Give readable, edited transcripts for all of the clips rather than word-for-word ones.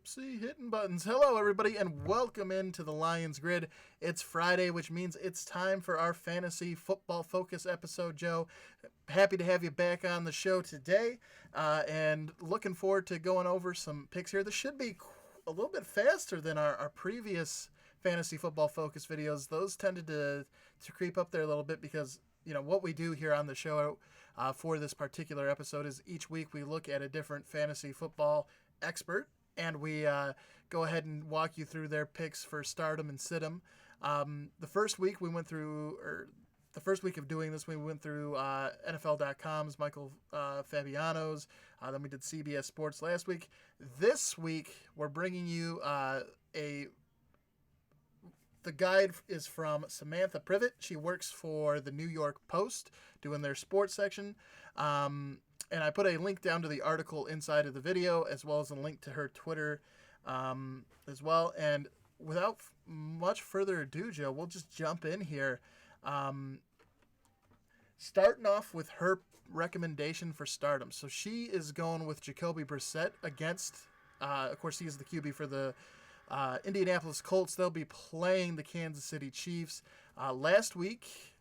Whoopsie, hitting buttons. Hello, everybody, and welcome into the Lions Grid. It's Friday, which means it's time for our fantasy football focus episode, Joe. Happy to have you back on the show today, and looking forward to going over some picks here. This should be a little bit faster than our previous fantasy football focus videos. Those tended to creep up there a little bit because what we do here on the show for this particular episode is each week we look at a different fantasy football expert, and we go ahead and walk you through their picks for stardom and situm. The first week of doing this, we went through NFL.com's Michael Fabiano's. Then we did CBS Sports last week. This week, we're bringing you the guide is from Samantha Previte. She works for the New York Post, doing their sports section. And I put a link down to the article inside of the video, as well as a link to her Twitter as well. And without much further ado, Joe, we'll just jump in here. Starting off with her recommendation for stardom. So she is going with Jacoby Brissett against, of course, he is the QB for the Indianapolis Colts. They'll be playing the Kansas City Chiefs. Last week,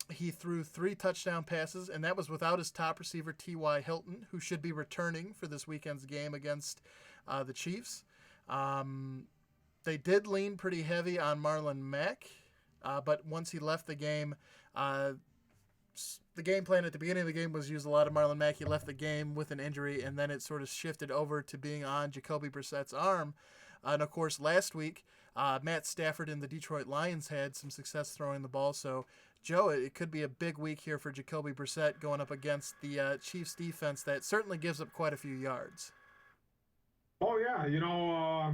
he threw 3 touchdown passes, and that was without his top receiver, T.Y. Hilton, who should be returning for this weekend's game against the Chiefs. They did lean pretty heavy on Marlon Mack, but once he left the game, the game plan at the beginning of the game was use a lot of Marlon Mack. He left the game with an injury, and then it sort of shifted over to being on Jacoby Brissett's arm. And, of course, last week, Matt Stafford and the Detroit Lions had some success throwing the ball. So, Joe, it could be a big week here for Jacoby Brissett going up against the Chiefs defense that certainly gives up quite a few yards. Oh, yeah.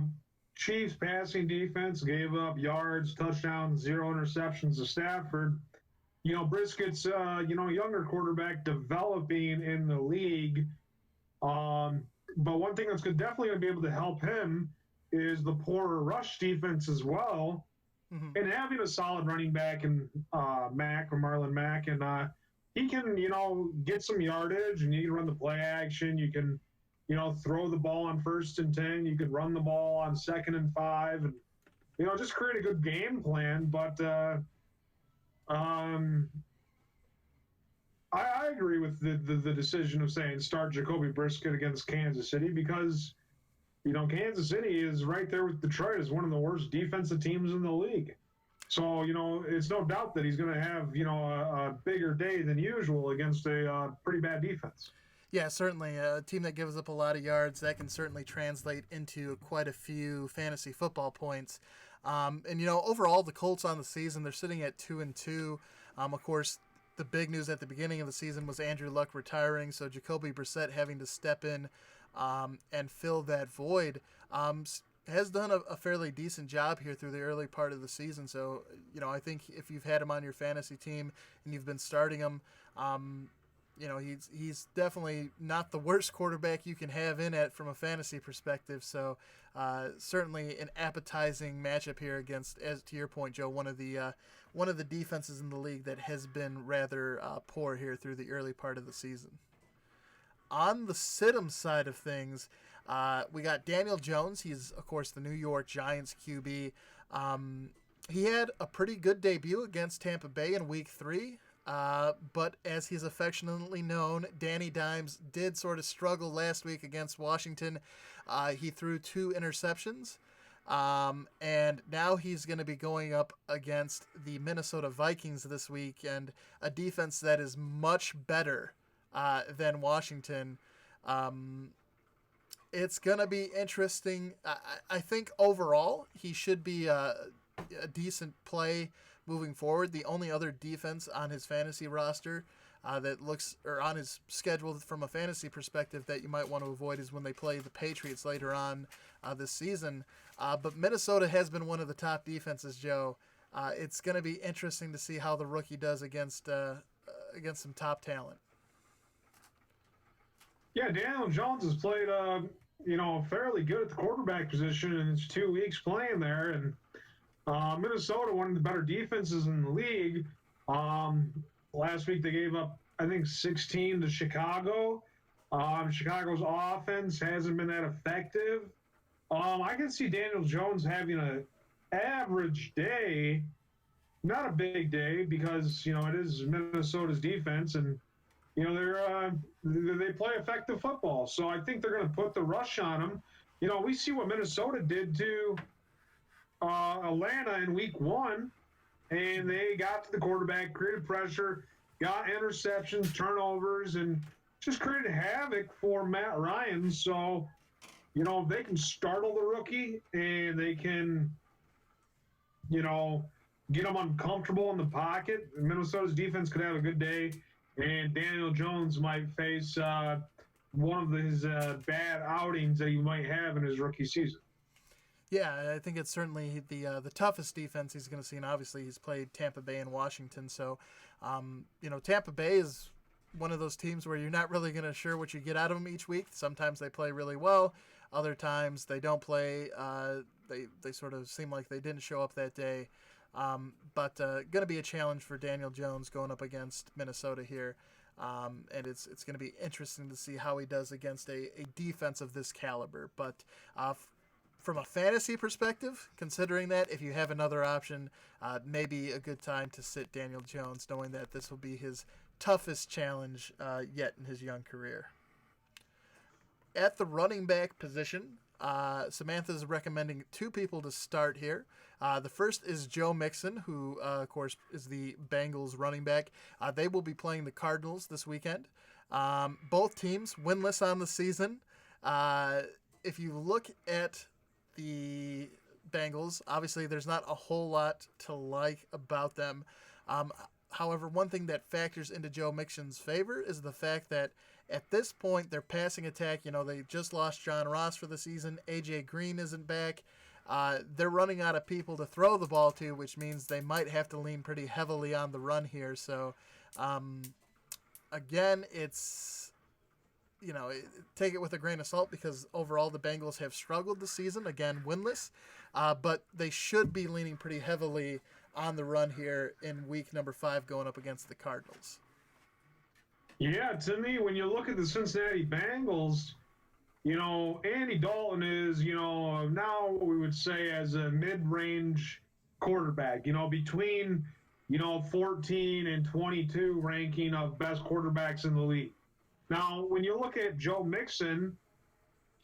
Chiefs passing defense gave up yards, touchdowns, 0 interceptions to Stafford. Briskett's, younger quarterback developing in the league. But one thing that's definitely going to be able to help him is the poor rush defense as well. Mm-hmm. And having a solid running back in Marlon Mack, and he can, get some yardage, and you can run the play action. You can, throw the ball on 1st and 10. You can run the ball on 2nd and 5, and, just create a good game plan. But I agree with the decision of saying start Jacoby Brissett against Kansas City because, Kansas City is right there with Detroit as one of the worst defensive teams in the league. So, it's no doubt that he's going to have, a bigger day than usual against a pretty bad defense. Yeah, certainly. A team that gives up a lot of yards, that can certainly translate into quite a few fantasy football points. Overall, the Colts on the season, they're sitting at 2-2. Of course, the big news at the beginning of the season was Andrew Luck retiring, so Jacoby Brissett having to step in and fill that void. Has done a fairly decent job here through the early part of the season. So, I think if you've had him on your fantasy team and you've been starting him, he's definitely not the worst quarterback you can have in it from a fantasy perspective. So certainly an appetizing matchup here against, as to your point, Joe, one of the defenses in the league that has been rather poor here through the early part of the season. On the situm side of things, we got Daniel Jones. He's, of course, the New York Giants QB. He had a pretty good debut against Tampa Bay in Week 3. But as he's affectionately known, Danny Dimes did sort of struggle last week against Washington. He threw 2 interceptions. And now he's going to be going up against the Minnesota Vikings this week, and a defense that is much better than Washington. It's going to be interesting. I think overall he should be a decent play moving forward. The only other defense on his fantasy roster on his schedule from a fantasy perspective that you might want to avoid is when they play the Patriots later on this season. But Minnesota has been one of the top defenses, Joe. It's going to be interesting to see how the rookie does against some top talent. Yeah, Daniel Jones has played, fairly good at the quarterback position in his 2 weeks playing there, and Minnesota, one of the better defenses in the league. Last week they gave up, I think, 16 to Chicago. Chicago's offense hasn't been that effective. I can see Daniel Jones having an average day, not a big day, because it is Minnesota's defense, and they play effective football. So I think they're going to put the rush on them. We see what Minnesota did to Atlanta in Week 1, and they got to the quarterback, created pressure, got interceptions, turnovers, and just created havoc for Matt Ryan. So if they can startle the rookie and they can, get him uncomfortable in the pocket, Minnesota's defense could have a good day, and Daniel Jones might face one of his bad outings that he might have in his rookie season. Yeah, I think it's certainly the toughest defense he's going to see, and obviously he's played Tampa Bay and Washington. So, Tampa Bay is one of those teams where you're not really going to sure what you get out of them each week. Sometimes they play really well, other times they don't play. They sort of seem like they didn't show up that day. But going to be a challenge for Daniel Jones going up against Minnesota here. And it's going to be interesting to see how he does against a defense of this caliber. But from a fantasy perspective, considering that, if you have another option, maybe a good time to sit Daniel Jones, knowing that this will be his toughest challenge yet in his young career. At the running back position, Samantha is recommending two people to start here. The first is Joe Mixon, who, of course, is the Bengals running back. They will be playing the Cardinals this weekend. Both teams winless on the season. If you look at the Bengals, obviously there's not a whole lot to like about them. However, one thing that factors into Joe Mixon's favor is the fact that at this point, their passing attack, they just lost John Ross for the season. A.J. Green isn't back. They're running out of people to throw the ball to, which means they might have to lean pretty heavily on the run here. So, again, it's, take it with a grain of salt because overall the Bengals have struggled this season, again, winless. But they should be leaning pretty heavily on the run here in week number 5 going up against the Cardinals. Yeah, to me, when you look at the Cincinnati Bengals, Andy Dalton is, now what we would say as a mid-range quarterback, between, 14 and 22 ranking of best quarterbacks in the league. Now, when you look at Joe Mixon,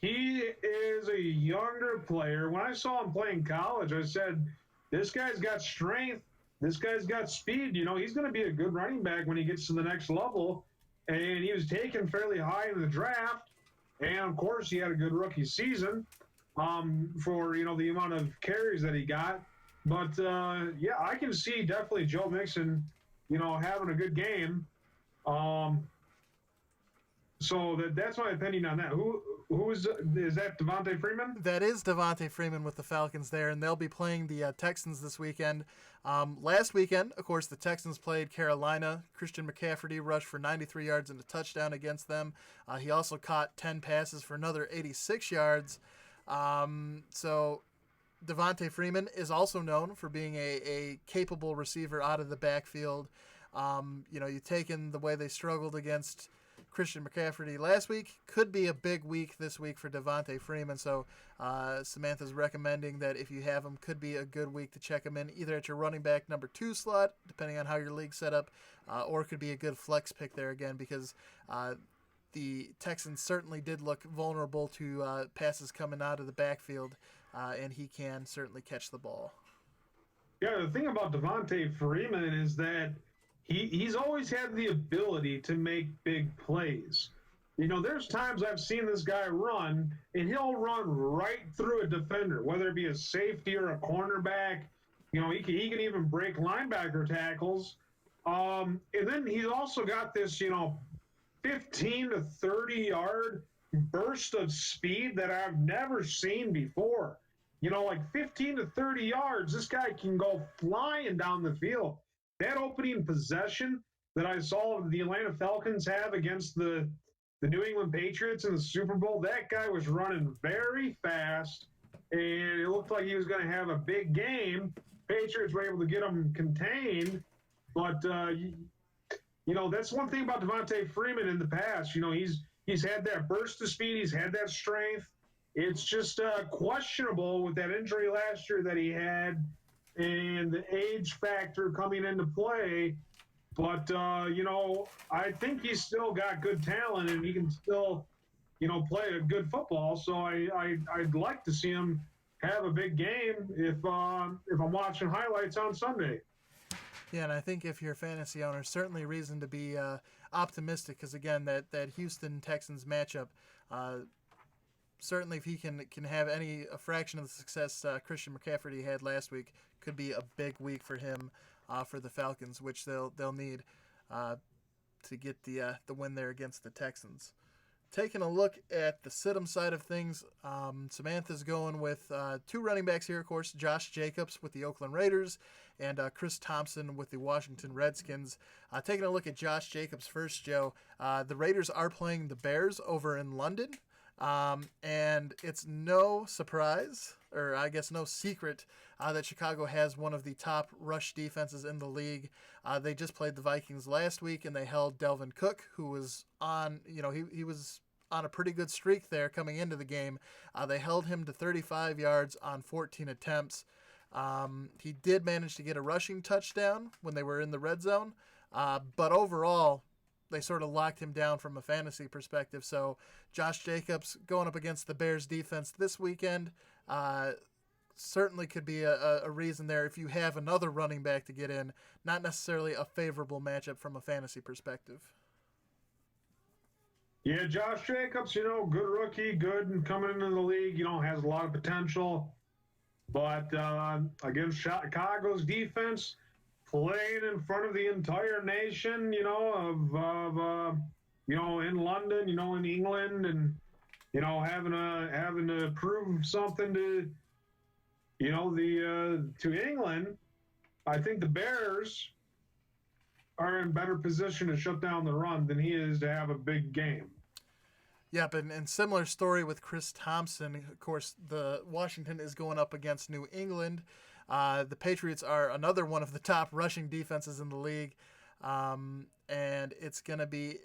he is a younger player. When I saw him play in college, I said, this guy's got strength. This guy's got speed. He's going to be a good running back when he gets to the next level. And he was taken fairly high in the draft. And, of course, he had a good rookie season for, the amount of carries that he got. But, yeah, I can see definitely Joe Mixon, having a good game. So that's my opinion on that. Who is that? Devontae Freeman? That is Devontae Freeman with the Falcons there, and they'll be playing the Texans this weekend. Last weekend, of course, the Texans played Carolina. Christian McCaffrey rushed for 93 yards and a touchdown against them. He also caught 10 passes for another 86 yards. So Devontae Freeman is also known for being a capable receiver out of the backfield. You take in the way they struggled against Christian McCaffrey last week, could be a big week this week for Devontae Freeman. So Samantha's recommending that if you have him, could be a good week to check him in either at your running back number 2 slot, depending on how your league's set up, or it could be a good flex pick there again because the Texans certainly did look vulnerable to passes coming out of the backfield, and he can certainly catch the ball. Yeah, the thing about Devontae Freeman is that he's always had the ability to make big plays. There's times I've seen this guy run, and he'll run right through a defender, whether it be a safety or a cornerback. He can even break linebacker tackles. And then he's also got this, 15 to 30-yard burst of speed that I've never seen before. Like 15 to 30 yards, this guy can go flying down the field. That opening possession that I saw the Atlanta Falcons have against the New England Patriots in the Super Bowl, that guy was running very fast, and it looked like he was going to have a big game. Patriots were able to get him contained, but that's one thing about Devontae Freeman in the past. He's had that burst of speed, he's had that strength, it's just questionable with that injury last year that he had and the age factor coming into play. But, I think he's still got good talent and he can still, play a good football. So I'd like to see him have a big game if I'm watching highlights on Sunday. Yeah, and I think if you're a fantasy owner, certainly reason to be optimistic because again, that Houston Texans matchup, certainly if he can have a fraction of the success Christian McCaffrey had last week, could be a big week for him for the Falcons, which they'll need to get the win there against the Texans. Taking a look at the sit 'em side of things, Samantha's going with two running backs here, of course, Josh Jacobs with the Oakland Raiders and Chris Thompson with the Washington Redskins. Taking a look at Josh Jacobs first, Joe, the Raiders are playing the Bears over in London, and it's no surprise, or I guess no secret, that Chicago has one of the top rush defenses in the league. They just played the Vikings last week, and they held Delvin Cook, who was on, he was on a pretty good streak there coming into the game. They held him to 35 yards on 14 attempts. He did manage to get a rushing touchdown when they were in the red zone, but overall, they sort of locked him down from a fantasy perspective. So Josh Jacobs going up against the Bears defense this weekend certainly could be a reason there if you have another running back to get in. Not necessarily a favorable matchup from a fantasy perspective. Yeah, Josh Jacobs, good rookie, good and coming into the league, has a lot of potential. But against Chicago's defense, playing in front of the entire nation, in London, in England, and having to prove something to to England. I think the Bears are in better position to shut down the run than he is to have a big game. Yep, and similar story with Chris Thompson. Of course, the Washington is going up against New England. The Patriots are another one of the top rushing defenses in the league, and it's going to be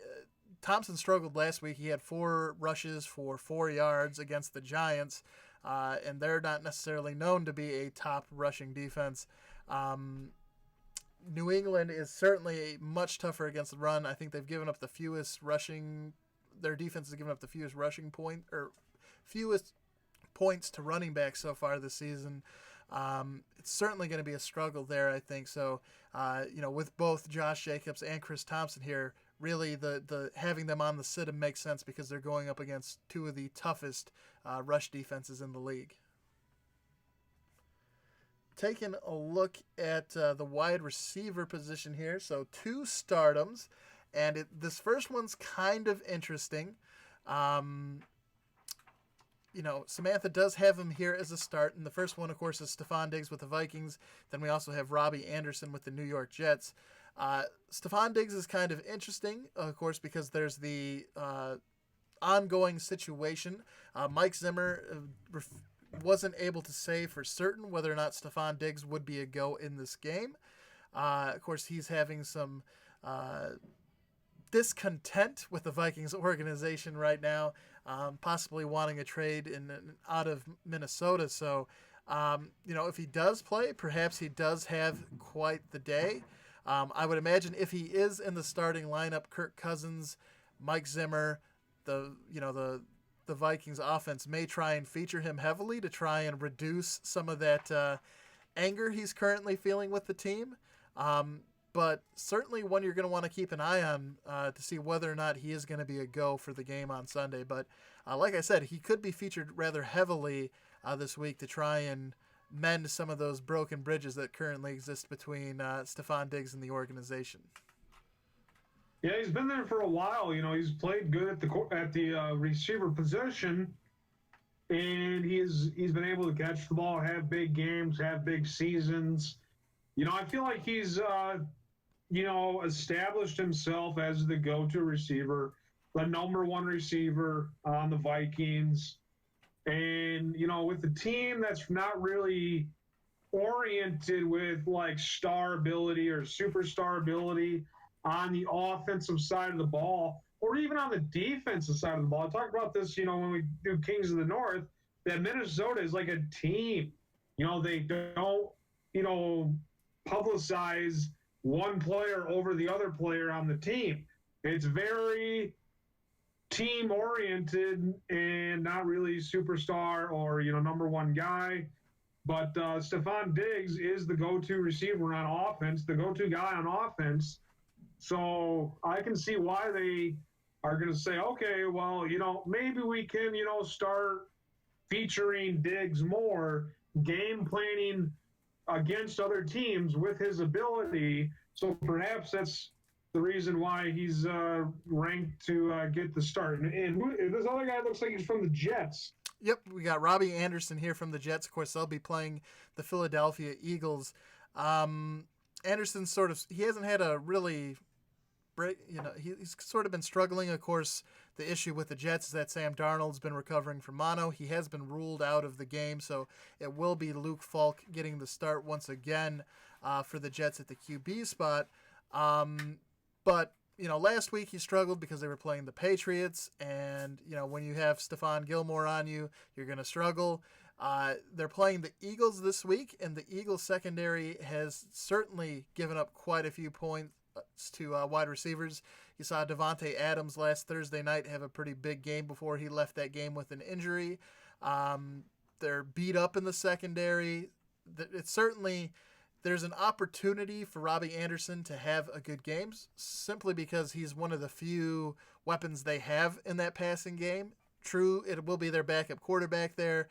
Thompson struggled last week. He had 4 rushes for 4 yards against the Giants, and they're not necessarily known to be a top rushing defense. New England is certainly much tougher against the run. I think they've given up the fewest rushing. Their defense has given up the fewest fewest points to running backs so far this season. It's certainly going to be a struggle there, I think. So, with both Josh Jacobs and Chris Thompson here, really the having them on the sit-em makes sense because they're going up against two of the toughest rush defenses in the league. Taking a look at the wide receiver position here, so 2 stardoms, and this first one's kind of interesting. Samantha does have him here as a start, and the first one, of course, is Stephon Diggs with the Vikings. Then we also have Robbie Anderson with the New York Jets. Stephon Diggs is kind of interesting, of course, because there's the ongoing situation. Mike Zimmer wasn't able to say for certain whether or not Stephon Diggs would be a go in this game. Of course, he's having some discontent with the Vikings organization right now, possibly wanting a trade out of Minnesota. So, if he does play, perhaps he does have quite the day. I would imagine if he is in the starting lineup, Kirk Cousins, Mike Zimmer, the Vikings offense may try and feature him heavily to try and reduce some of that anger he's currently feeling with the team. But certainly one you're going to want to keep an eye on to see whether or not he is going to be a go for the game on Sunday. But like I said, he could be featured rather heavily this week to try and mend some of those broken bridges that currently exist between Stephon Diggs and the organization. Yeah, he's been there for a while. He's played good at the receiver position, and he's been able to catch the ball, have big games, have big seasons. I feel like he's established himself as the go-to receiver, the number 1 receiver on the Vikings. And, with the team that's not really oriented with like star ability or superstar ability on the offensive side of the ball, or even on the defensive side of the ball. I talked about this, when we do Kings of the North, that Minnesota is like a team. They don't, publicize one player over the other player on the team. It's very team oriented and not really superstar or, number one guy. But Stephon Diggs is the go-to receiver on offense, the go-to guy on offense. So I can see why they are going to say, okay, well, maybe we can, start featuring Diggs more, game planning against other teams with his ability. So perhaps that's the reason why he's ranked to get the start. And this other guy looks like he's from the Jets. Yep, we got Robbie Anderson here from the Jets. Of course, they'll be playing the Philadelphia Eagles. Anderson he hasn't had a really he's sort of been struggling. Of course, the issue with the Jets is that Sam Darnold's been recovering from mono. He has been ruled out of the game, so it will be Luke Falk getting the start once again for the Jets at the QB spot. But last week he struggled because they were playing the Patriots, and when you have Stephon Gilmore on you, you're going to struggle. They're playing the Eagles this week, and the Eagles secondary has certainly given up quite a few points to wide receivers. You saw Devontae Adams last Thursday night have a pretty big game before he left that game with an injury. They're beat up in the secondary. It's certainly, there's an opportunity for Robbie Anderson to have a good game simply because he's one of the few weapons they have in that passing game. True, it will be their backup quarterback there,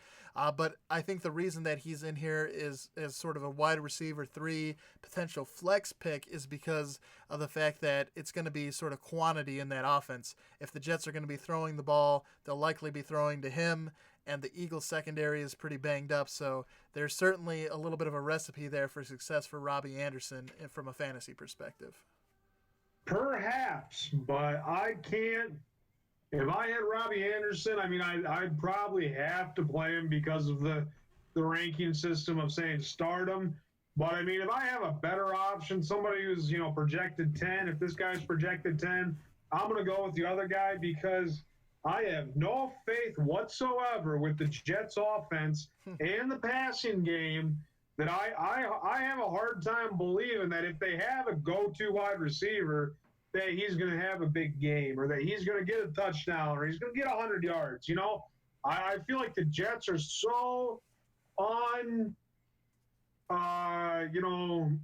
but I think the reason that he's in here is as sort of a wide receiver 3 potential flex pick is because of the fact that it's going to be sort of quantity in that offense. If the Jets are going to be throwing the ball, they'll likely be throwing to him, and the Eagles secondary is pretty banged up, so there's certainly a little bit of a recipe there for success for Robbie Anderson from a fantasy perspective. Perhaps, but I can't. If I had Robbie Anderson, I'd probably have to play him because of the ranking system of saying start him. But, if I have a better option, somebody who's, projected 10, if this guy's projected 10, I'm going to go with the other guy because I have no faith whatsoever with the Jets offense and the passing game that I have a hard time believing that if they have a go-to wide receiver – that he's going to have a big game or that he's going to get a touchdown or he's going to get 100 yards. I feel like the Jets are so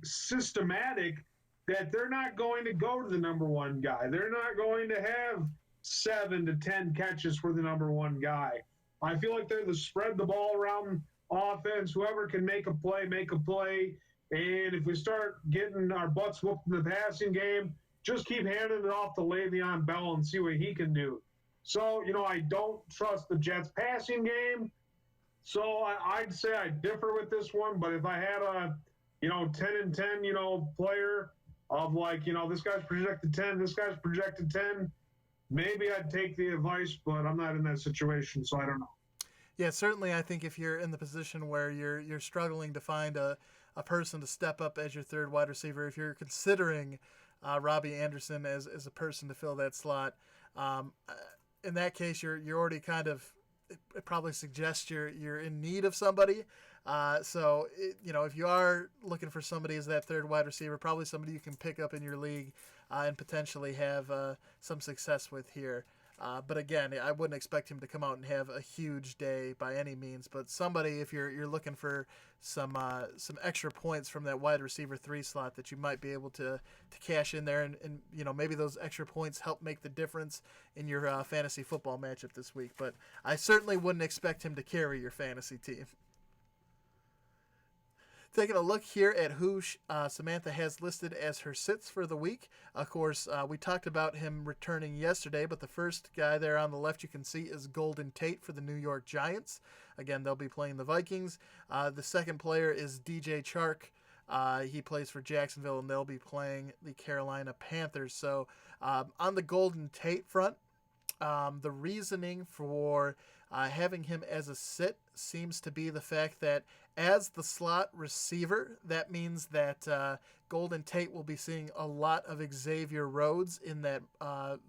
systematic that they're not going to go to the number one guy. They're not going to have 7 to 10 catches for the number one guy. I feel like they're the spread the ball around offense. Whoever can make a play, make a play. And if we start getting our butts whooped in the passing game, just keep handing it off to Le'Veon Bell and see what he can do. So, I don't trust the Jets passing game. So I'd say I differ with this one. But if I had a, 10-10, player of this guy's projected 10, this guy's projected 10, maybe I'd take the advice, but I'm not in that situation, so I don't know. Yeah, certainly I think if you're in the position where you're struggling to find a person to step up as your third wide receiver, if you're considering Robbie Anderson as a person to fill that slot. In that case, you're already kind of, it probably suggests you're in need of somebody. So if you are looking for somebody as that third wide receiver, probably somebody you can pick up in your league and potentially have some success with here. But again, I wouldn't expect him to come out and have a huge day by any means. But somebody, if you're looking for some extra points from that wide receiver 3 slot that you might be able to cash in there, and maybe those extra points help make the difference in your fantasy football matchup this week. But I certainly wouldn't expect him to carry your fantasy team. Taking a look here at who Samantha has listed as her sits for the week. Of course, we talked about him returning yesterday, but the first guy there on the left you can see is Golden Tate for the New York Giants. Again, they'll be playing the Vikings. The second player is DJ Chark. He plays for Jacksonville, and they'll be playing the Carolina Panthers. So on the Golden Tate front, The reasoning for having him as a sit seems to be the fact that as the slot receiver, that means that Golden Tate will be seeing a lot of Xavier Rhodes in that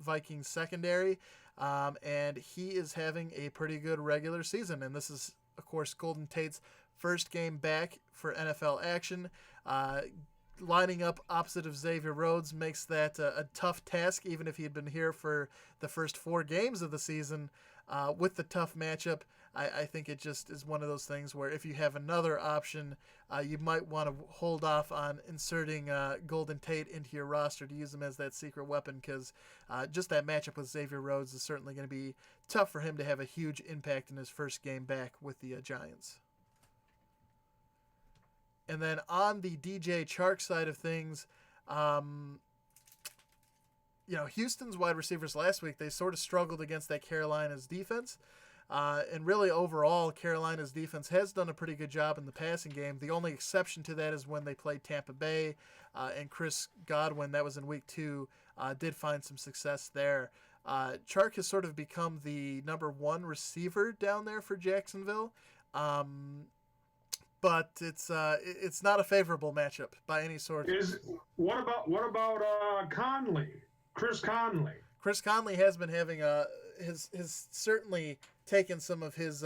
Vikings secondary, and he is having a pretty good regular season. And this is, of course, Golden Tate's first game back for NFL action. Lining up opposite of Xavier Rhodes makes that a tough task, even if he had been here for the first 4 games of the season. With the tough matchup, I think it just is one of those things where if you have another option, you might want to hold off on inserting Golden Tate into your roster to use him as that secret weapon, because just that matchup with Xavier Rhodes is certainly going to be tough for him to have a huge impact in his first game back with the Giants. And then on the DJ Chark side of things, Houston's wide receivers last week, they sort of struggled against that Carolina's defense. And really overall, Carolina's defense has done a pretty good job in the passing game. The only exception to that is when they played Tampa Bay, and Chris Godwin, that was in week 2, did find some success there. Chark has sort of become the number 1 receiver down there for Jacksonville. But it's not a favorable matchup by any sort. What about Conley? Chris Conley. Chris Conley has been having has certainly taken some of his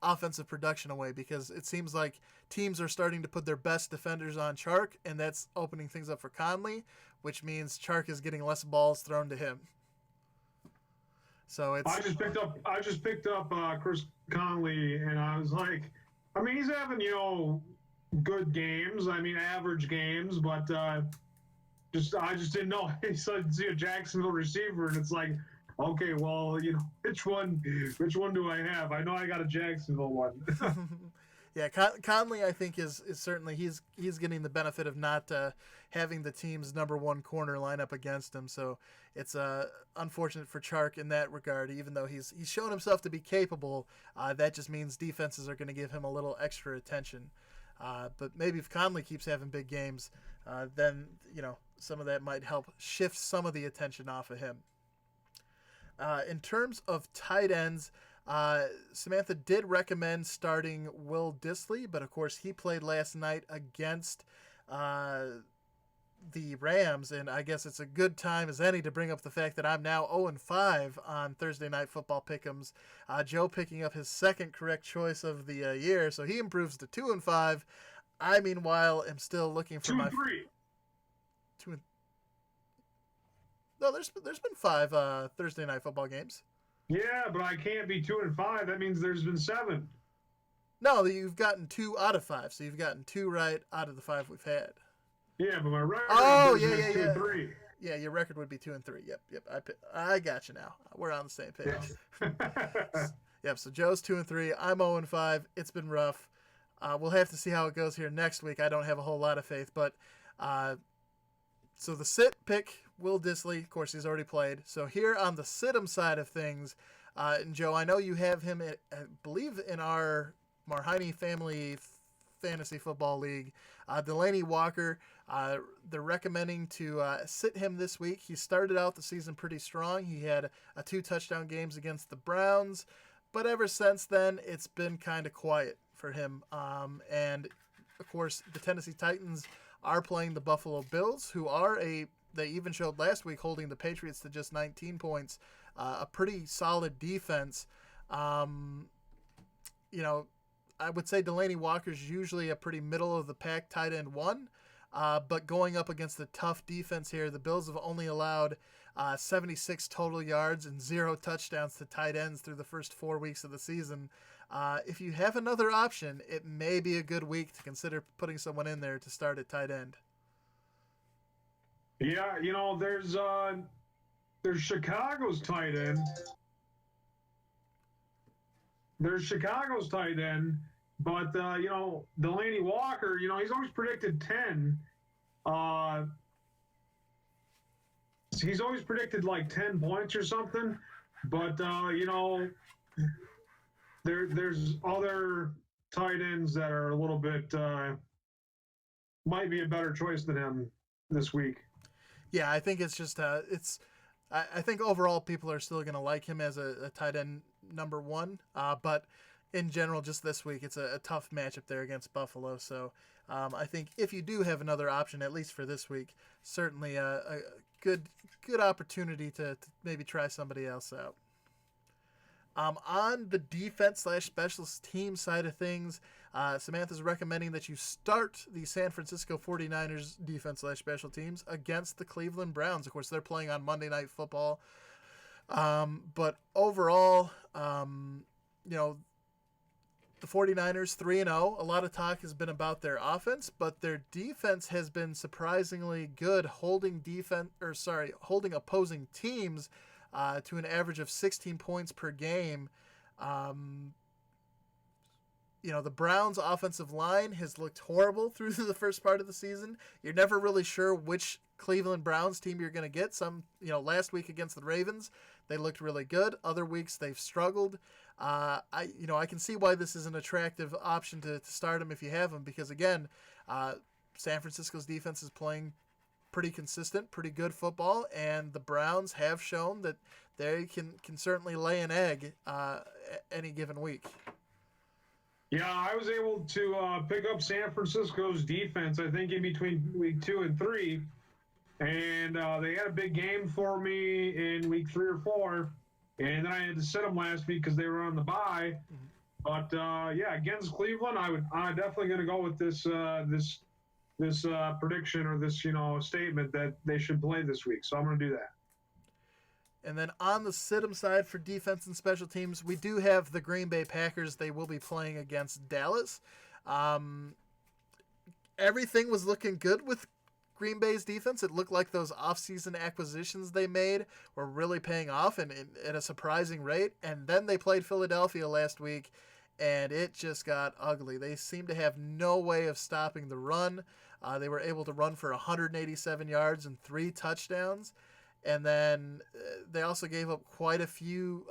offensive production away, because it seems like teams are starting to put their best defenders on Chark, and that's opening things up for Conley, which means Chark is getting less balls thrown to him. So it's. I just picked up Chris Conley, and I was like, I mean, he's having good games. I mean, average games, but I just didn't know. He's see a Jacksonville receiver, and it's like, okay, well, which one do I have? I know I got a Jacksonville one. Yeah, Conley, I think is certainly he's getting the benefit of not having the team's number 1 corner line up against him. So it's unfortunate for Chark in that regard. Even though he's shown himself to be capable, that just means defenses are going to give him a little extra attention. But maybe if Conley keeps having big games, then some of that might help shift some of the attention off of him. In terms of tight ends, Samantha did recommend starting Will Dissly, but of course he played last night against the Rams, and I guess it's a good time as any to bring up the fact that I'm now 0-5 on Thursday Night Football Pick'ems. Joe picking up his second correct choice of the year, so he improves to 2-5. I, meanwhile, am still looking for 2-3. No, there's been 5 Thursday Night Football games. Yeah, but I can't be 2-5. That means there's been 7. No, you've gotten 2 out of 5, so you've gotten 2 right out of the 5 we've had. Yeah, but my record is 2-3. Yeah, your record would be 2-3. Yep. I got you now. We're on the same page. Yep. So Joe's 2-3. I'm 0-5. It's been rough. We'll have to see how it goes here next week. I don't have a whole lot of faith, but so the sit pick, Will Dissly, of course, he's already played. So here on the sit-em side of things, and Joe, I know you have him, I believe, in our Marheine Family Fantasy Football League. Delaney Walker, they're recommending to sit him this week. He started out the season pretty strong. He had 2 touchdown games against the Browns, but ever since then, it's been kind of quiet for him. And, of course, the Tennessee Titans are playing the Buffalo Bills, who are they even showed last week holding the Patriots to just 19 points, a pretty solid defense. I would say Delaney Walker's usually a pretty middle-of-the-pack tight end 1, but going up against the tough defense here, the Bills have only allowed 76 total yards and 0 touchdowns to tight ends through the first 4 weeks of the season. If you have another option, it may be a good week to consider putting someone in there to start at tight end. Yeah, there's Chicago's tight end. There's Chicago's tight end, but Delaney Walker, he's always predicted 10. He's always predicted like 10 points or something, but there's other tight ends that are a little bit might be a better choice than him this week. Yeah, I think it's just I think overall people are still going to like him as a tight end number one. But in general, just this week, it's a tough matchup there against Buffalo. So I think if you do have another option, at least for this week, certainly a good opportunity to maybe try somebody else out. On the defense/specialist team side of things, Samantha's recommending that you start the San Francisco 49ers defense/special teams against the Cleveland Browns. Of course, they're playing on Monday Night Football. But overall, the 49ers 3-0. A lot of talk has been about their offense, but their defense has been surprisingly good, holding opposing teams to an average of 16 points per game. The Browns' offensive line has looked horrible through the first part of the season. You're never really sure which Cleveland Browns team you're going to get. Last week against the Ravens, they looked really good. Other weeks they've struggled. I can see why this is an attractive option to start them if you have them, because again, San Francisco's defense is playing pretty consistent, pretty good football, and the Browns have shown that they can certainly lay an egg any given week. Yeah, I was able to pick up San Francisco's defense, I think, in between week 2 and 3, and they had a big game for me in week 3 or 4, and then I had to sit them last week because they were on the bye. But against Cleveland, I'm definitely going to go with this prediction or this statement that they should play this week. So I'm going to do that. And then on the sit-em side for defense and special teams, we do have the Green Bay Packers. They will be playing against Dallas. Everything was looking good with Green Bay's defense. It looked like those offseason acquisitions they made were really paying off and at a surprising rate. And then they played Philadelphia last week, and it just got ugly. They seemed to have no way of stopping the run. They were able to run for 187 yards and 3 touchdowns. And then they also gave up quite a few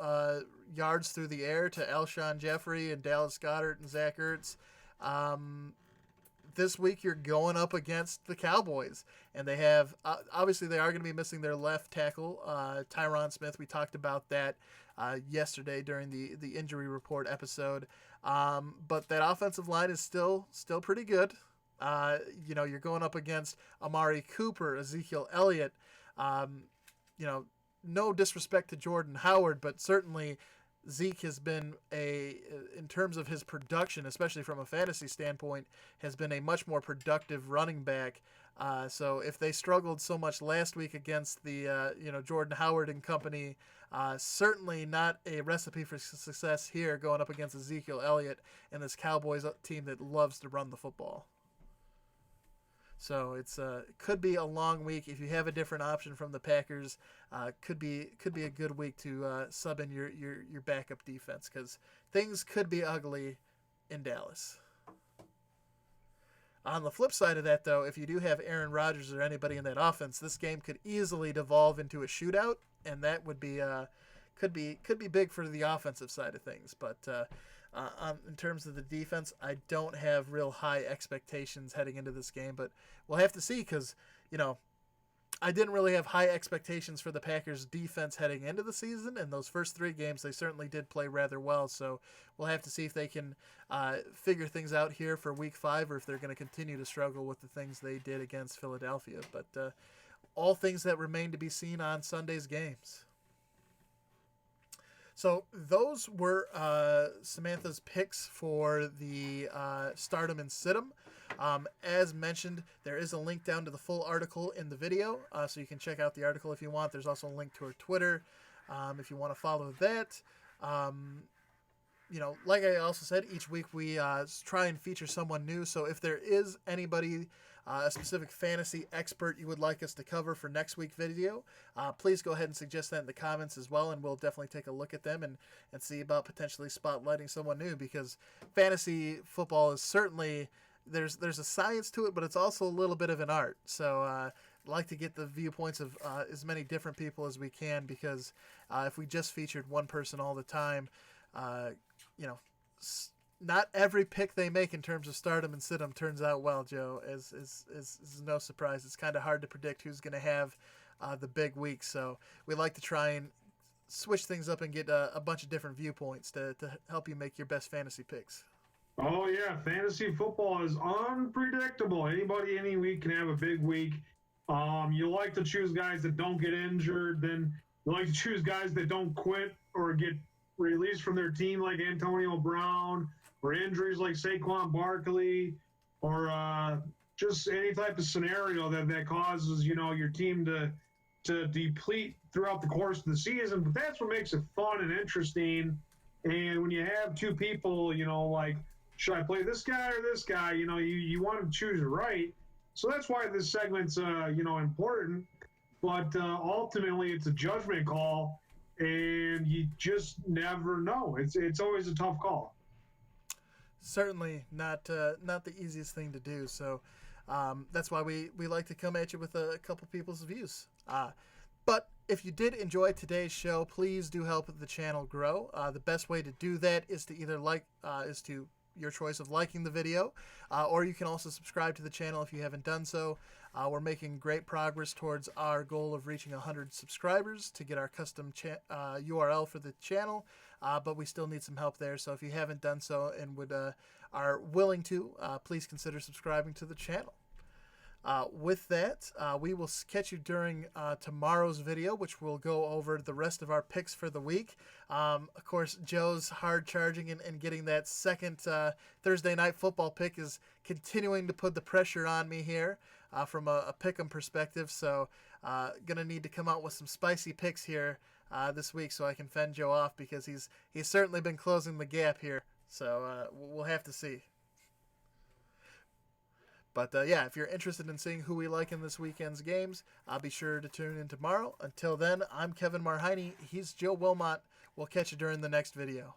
yards through the air to Alshon Jeffrey and Dallas Goedert and Zach Ertz. This week you're going up against the Cowboys, and they have obviously they are going to be missing their left tackle, Tyron Smith. We talked about that yesterday during the injury report episode. But that offensive line is still pretty good. You're going up against Amari Cooper, Ezekiel Elliott. No disrespect to Jordan Howard, but certainly Zeke has been in terms of his production, especially from a fantasy standpoint, has been a much more productive running back. So if they struggled so much last week against the, Jordan Howard and company, certainly not a recipe for success here going up against Ezekiel Elliott and this Cowboys team that loves to run the football. So it could be a long week. If you have a different option from the Packers, could be a good week to sub in your backup defense, because things could be ugly in Dallas. On the flip side of that, though, if you do have Aaron Rodgers or anybody in that offense, this game could easily devolve into a shootout, and that would be could be big for the offensive side of things. But in terms of the defense, I don't have real high expectations heading into this game, but we'll have to see, because, I didn't really have high expectations for the Packers defense heading into the season, and those first 3 games, they certainly did play rather well, so we'll have to see if they can figure things out here for week 5, or if they're going to continue to struggle with the things they did against Philadelphia. But all things that remain to be seen on Sunday's games. So those were Samantha's picks for the Stardom and Situm. As mentioned, there is a link down to the full article in the video, so you can check out the article if you want. There's also a link to her Twitter if you want to follow that. Like I also said, each week we try and feature someone new. So if there is anybody, a specific fantasy expert you would like us to cover for next week's video, please go ahead and suggest that in the comments as well, and we'll definitely take a look at them and see about potentially spotlighting someone new, because fantasy football is certainly, there's a science to it, but it's also a little bit of an art. So I'd like to get the viewpoints of as many different people as we can, because if we just featured one person all the time, not every pick they make in terms of Stardom and Situm turns out well, Joe. Is no surprise. It's kind of hard to predict who's going to have the big week. So we like to try and switch things up and get a bunch of different viewpoints to help you make your best fantasy picks. Oh yeah, fantasy football is unpredictable. Anybody any week can have a big week. You like to choose guys that don't get injured, then you like to choose guys that don't quit or get released from their team like Antonio Brown, or injuries like Saquon Barkley, or just any type of scenario that causes your team to deplete throughout the course of the season. But that's what makes it fun and interesting. And when you have two people, like, should I play this guy or this guy? You want to choose right. So that's why this segment's important. But ultimately, it's a judgment call, and you just never know. It's always a tough call. Certainly not the easiest thing to do. So that's why we like to come at you with a couple people's views. But if you did enjoy today's show, please do help the channel grow. The best way to do that is to either your choice of liking the video, or you can also subscribe to the channel if you haven't done so. We're making great progress towards our goal of reaching 100 subscribers to get our custom URL for the channel, but we still need some help there. So if you haven't done so and are willing to, please consider subscribing to the channel. With that, we will catch you during tomorrow's video, which will go over the rest of our picks for the week. Of course, Joe's hard charging and getting that second Thursday night football pick is continuing to put the pressure on me here from a pick'em perspective. So gonna need to come out with some spicy picks here this week so I can fend Joe off, because he's certainly been closing the gap here. So we'll have to see. But yeah, if you're interested in seeing who we like in this weekend's games, be sure to tune in tomorrow. Until then, I'm Kevin Marheine. He's Joe Wilmot. We'll catch you during the next video.